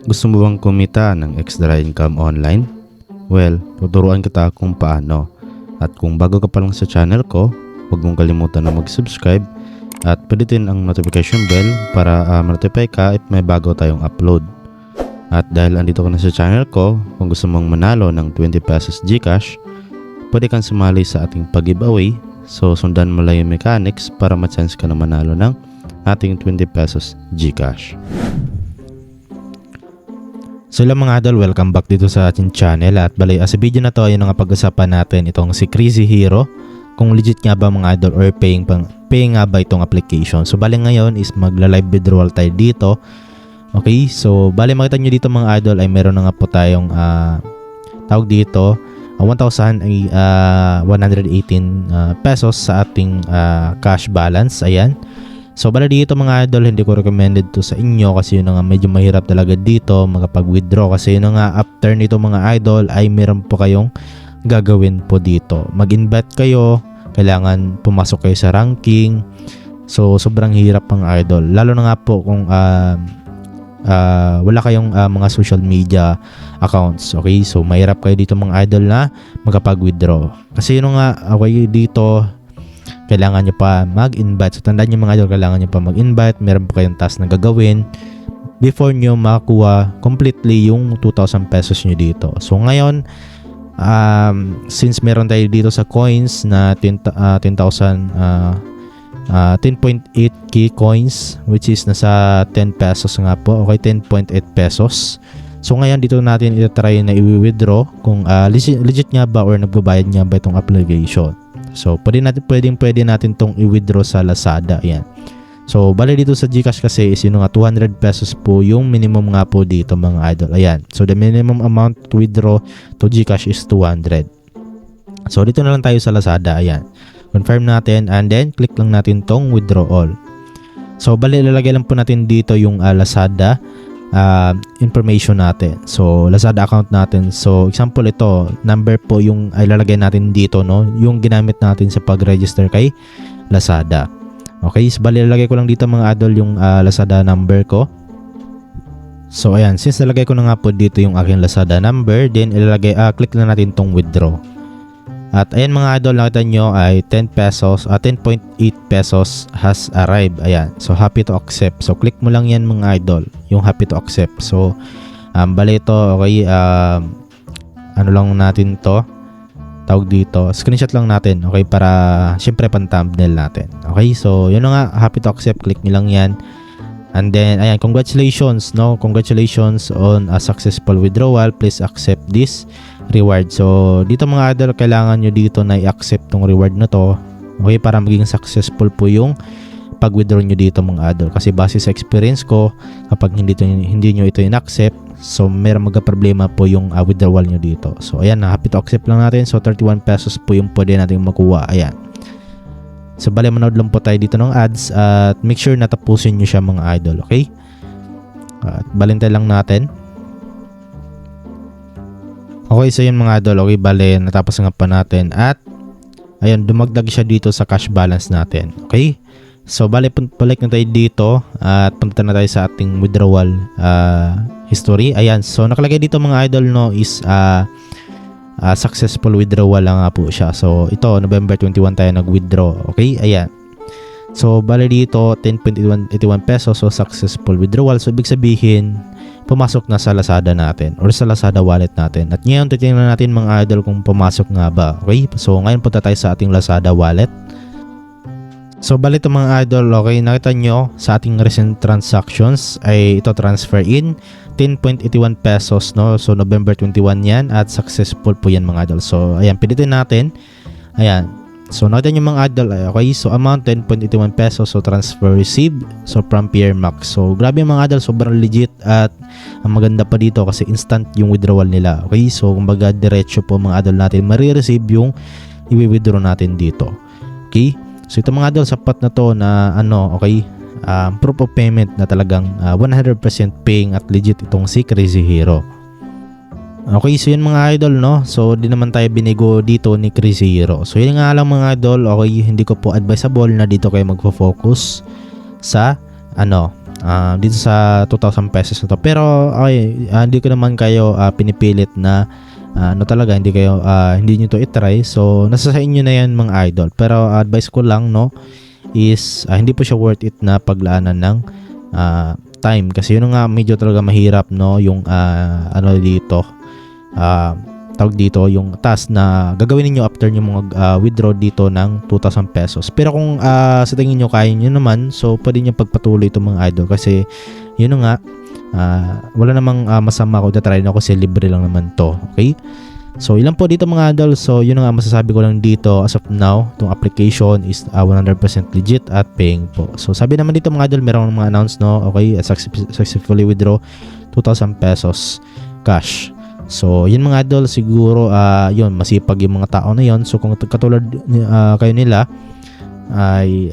Gusto mo bang kumita ng extra income online? Well, tuturuan kita kung paano. At kung bago ka pa lang sa channel ko, huwag mong kalimutan na mag-subscribe at pindutin ang notification bell para ma-notify ka if may bago tayong upload. At dahil andito ka na sa channel ko, kung gusto mong manalo ng 20 pesos GCash, pwede kang sumali sa ating pag-giveaway. So sundan mo lang yung mechanics para ma-chance ka na manalo ng ating 20 pesos GCash. So mga idol, welcome back dito sa ating channel at bali sa video na to ay nga pag-usapan natin itong si Crazy Hero, kung legit nga ba mga idol or paying nga ba itong application. So bali ngayon is magla-live withdrawal tayo dito. Okay, so bali makita nyo dito mga idol ay meron na nga po tayong tawag dito 1,118 pesos sa ating cash balance. Ayan. So bala dito mga idol, hindi ko recommended to sa inyo kasi yun nga medyo mahirap talaga dito makapag-withdraw, kasi yun nga after nito mga idol ay meron po kayong gagawin po dito. Mag-invite kayo, kailangan pumasok kayo sa ranking. So sobrang hirap mga idol, lalo na nga po kung wala kayong mga social media accounts. Okay, so mahirap kayo dito mga idol na makapag-withdraw kasi yun nga okay dito kailangan nyo pa mag-invite. So tandaan nyo mga idol, kailangan nyo pa mag-invite, meron pa kayong task na gagawin before nyo makakuha completely yung 2,000 pesos nyo dito. So ngayon since meron tayo dito sa coins na 10.8k coins, which is nasa 10 pesos nga po. Okay, 10.8 pesos. So ngayon dito natin itatry na i-withdraw kung legit nga ba or nagbabayad nga ba itong application. So pwede natin tong i-withdraw sa Lazada. Ayan. So bali dito sa GCash kasi is yun nga 200 pesos po yung minimum nga po dito mga idol. Ayan. So the minimum amount to withdraw to GCash is 200. So dito na lang tayo sa Lazada. Ayan. Confirm natin and then click lang natin tong withdraw all. So bali ilalagay lang po natin dito yung Lazada information natin. So Lazada account natin. So example ito, number po yung ilalagay natin dito, no, yung ginamit natin sa pag-register kay Lazada. Okay, so bali ilalagay ko lang dito mga idol yung Lazada number ko. So ayan, since nalagay ko na nga po dito yung aking Lazada number, then ilalagay click na natin tong withdraw. At ayan mga idol, nakita nyo ay 10 pesos, 10.8 pesos has arrived. Ayan. So happy to accept. So click mo lang yan mga idol, yung happy to accept. So bali ito, okay, ano lang natin to, tawag dito, screenshot lang natin, okay, para syempre pan thumbnail natin. Okay, so yun nga, happy to accept, click nyo lang yan. And then ayan, congratulations, no, congratulations on a successful withdrawal, please accept this reward. So dito mga idol, kailangan nyo dito na i-accept tong reward na to, okay, para maging successful po yung pag-withdraw nyo dito mga idol. Kasi base sa experience ko, kapag hindi nyo ito in-accept, so meron magka-problema po yung withdrawal nyo dito. So ayan, happy to accept lang natin. So 31 pesos po yung pwede natin makuha. Ayan. So bali manood lang po tayo dito ng ads at make sure na tapusin nyo siya mga idol. Okay, at balintay lang natin. Okay, so yun mga idol, okay, bali natapos nga pa natin at ayun, dumagdag siya dito sa cash balance natin. Okay, so bali balik na tayo dito at punta na tayo sa ating withdrawal history. Ayan, so nakalagay dito mga idol, no, is successful withdrawal lang nga po siya. So ito, November 21 tayo nag-withdraw. Okay, ayan. So bali dito 10.81 pesos, so successful withdrawal. So ibig sabihin pumasok na sa Lazada natin or sa Lazada wallet natin. At ngayon titingnan natin mga idol kung pumasok nga ba. Okay, so ngayon punta tayo sa ating Lazada wallet. So bali ito mga idol, okay, nakita nyo sa ating recent transactions ay ito transfer in 10.81 pesos, no. So November 21 yan at successful po yan mga idol. So ayan, pilitin natin. Ayan. So nakita nyo mga idol, okay, so amount 10.81 pesos, so transfer received, so from Pierre Max. So grabe mga idol, sobrang legit at ang maganda pa dito kasi instant yung withdrawal nila. Okay, so kumbaga diretso po mga idol natin marireceive yung i-withdraw natin dito. Okay, so ito mga idol, sapat na to na ano, okay, proof of payment na talagang 100% paying at legit itong si Crazy Hero. Okay, so yun mga idol, no. So di naman tayo binigo dito ni Crazy Hero. So yun nga lang mga idol, okay, hindi ko po advisable na dito kayo magfo-focus sa dito sa 2,000 pesos na to. Pero okay, hindi ko naman kayo pinipilit na talaga hindi niyo to i-try. So nasa sa inyo na yan mga idol. Pero advice ko lang no is hindi po siya worth it na paglaanan ng time kasi yun nga medyo talaga mahirap no yung dito tawag dito yung task na gagawin niyo after niyo mga withdraw dito ng 2,000 pesos. Pero kung sa tingin niyo kaya niyo naman, so pwede niyo pagpatuloy itong mga idol kasi yun nga wala namang masama ko try na kasi libre lang naman to. Okay? So ilan po dito mga idol. So yun nga masasabi ko lang dito as of now, itong application is 100% legit at paying po. So sabi naman dito mga idol, meron mga announce no, okay, successfully withdraw 2,000 pesos cash. So yun mga idol, siguro yun masipag yung mga tao na yun. So kung katulad kayo nila ay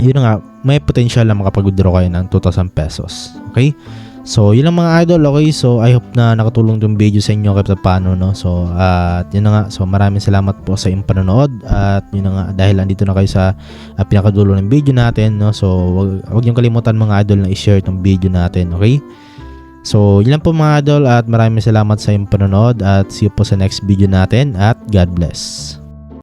yun nga may potential na makapag-withdraw kayo ng 2,000 pesos. Okay? So yun lang mga idol. Okay, so I hope na nakatulong yung video sa inyo kahit paano no. So yun na nga, so maraming salamat po sa inyong panonood at yun na nga dahil andito na kayo sa pinakadulo ng video natin no. So wag niyo kalimutan mga idol na i-share itong video natin. Okay? So yun lang po mga idol at maraming salamat sa inyong panonood at see you po sa next video natin at God bless.